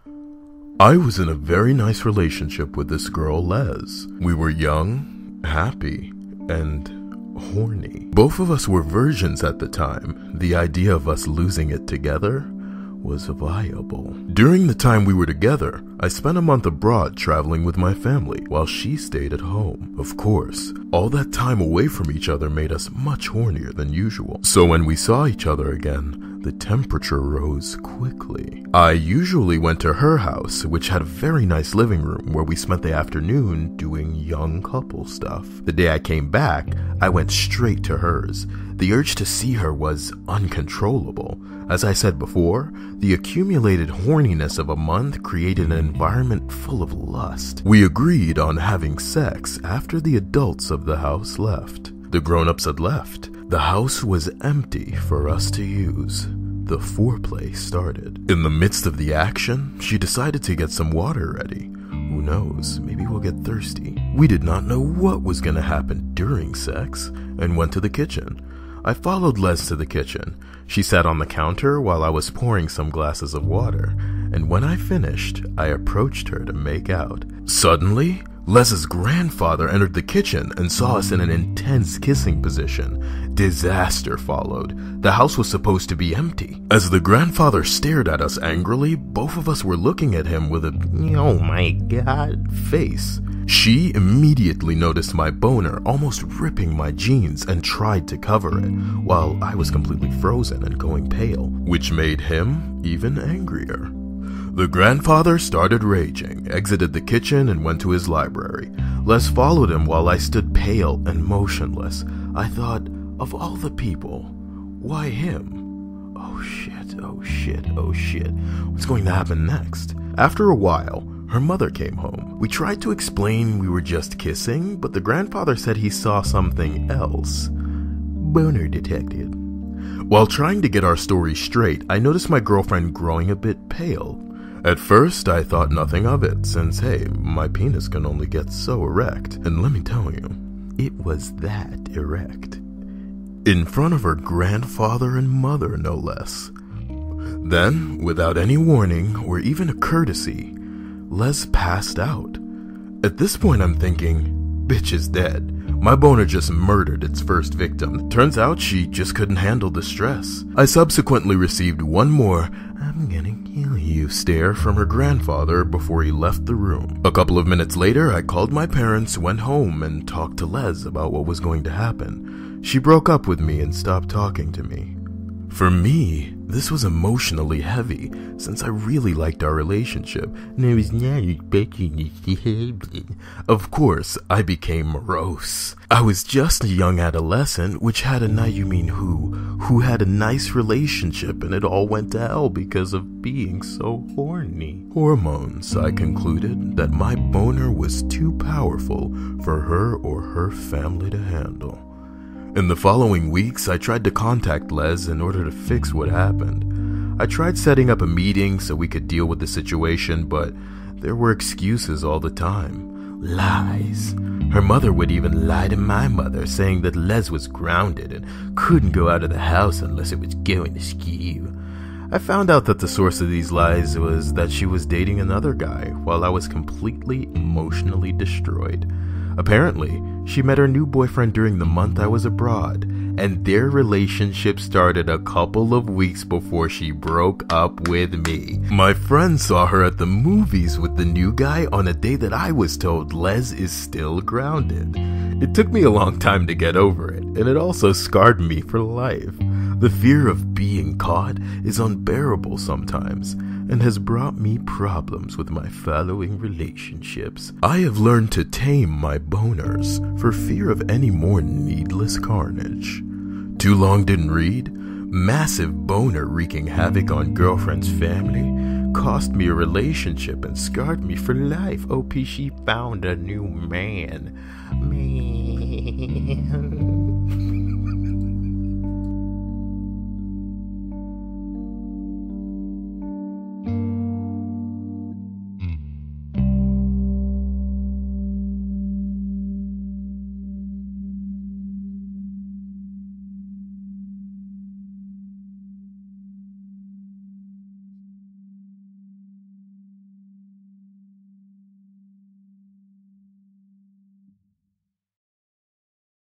I was in a very nice relationship with this girl, Les. We were young, happy, and horny. Both of us were virgins at the time. The idea of us losing it together was viable. During the time we were together, I spent a month abroad traveling with my family while she stayed at home. Of course, all that time away from each other made us much hornier than usual. So when we saw each other again, the temperature rose quickly. I usually went to her house, which had a very nice living room where we spent the afternoon doing young couple stuff. The day I came back, I went straight to hers. The urge to see her was uncontrollable. As I said before, the accumulated horniness of a month created an environment full of lust. We agreed on having sex after the adults of the house left. The grown-ups had left. The house was empty for us to use. The foreplay started. In the midst of the action, she decided to get some water ready. Who knows, maybe we'll get thirsty. We did not know what was going to happen during sex and went to the kitchen. I followed Les to the kitchen. She sat on the counter while I was pouring some glasses of water, and when I finished, I approached her to make out. Suddenly, Les's grandfather entered the kitchen and saw us in an intense kissing position. Disaster followed. The house was supposed to be empty. As the grandfather stared at us angrily, both of us were looking at him with a "oh my god" face. She immediately noticed my boner almost ripping my jeans and tried to cover it, while I was completely frozen and going pale, which made him even angrier. The grandfather started raging, exited the kitchen, and went to his library. Les followed him while I stood pale and motionless. I thought, of all the people, why him? Oh shit, oh shit, oh shit. What's going to happen next? After a while, her mother came home. We tried to explain we were just kissing, but the grandfather said he saw something else. Boner detected. While trying to get our story straight, I noticed my girlfriend growing a bit pale. At first, I thought nothing of it, since, hey, my penis can only get so erect. And let me tell you, it was that erect. In front of her grandfather and mother, no less. Then, without any warning or even a courtesy, Les passed out. At this point, I'm thinking, bitch is dead. My boner just murdered its first victim. Turns out she just couldn't handle the stress. I subsequently received one more "I'm gonna kill you" stare from her grandfather before he left the room. A couple of minutes later, I called my parents, went home, and talked to Les about what was going to happen. She broke up with me and stopped talking to me. For me, this was emotionally heavy, since I really liked our relationship, and I was not expecting it to happen. Of course, I became morose. I was just a young adolescent, which had who had a nice relationship, and it all went to hell because of being so horny. Hormones, I concluded that my boner was too powerful for her or her family to handle. In the following weeks, I tried to contact Les in order to fix what happened. I tried setting up a meeting so we could deal with the situation, but there were excuses all the time. Lies. Her mother would even lie to my mother, saying that Les was grounded and couldn't go out of the house unless it was going askew. I found out that the source of these lies was that she was dating another guy while I was completely emotionally destroyed. Apparently, she met her new boyfriend during the month I was abroad, and their relationship started a couple of weeks before she broke up with me. My friend saw her at the movies with the new guy on a day that I was told Les is still grounded. It took me a long time to get over it, and it also scarred me for life. The fear of being caught is unbearable sometimes, and has brought me problems with my following relationships. I have learned to tame my boners for fear of any more needless carnage. Too long didn't read? Massive boner wreaking havoc on girlfriend's family cost me a relationship and scarred me for life. OP, she found a new man. Man.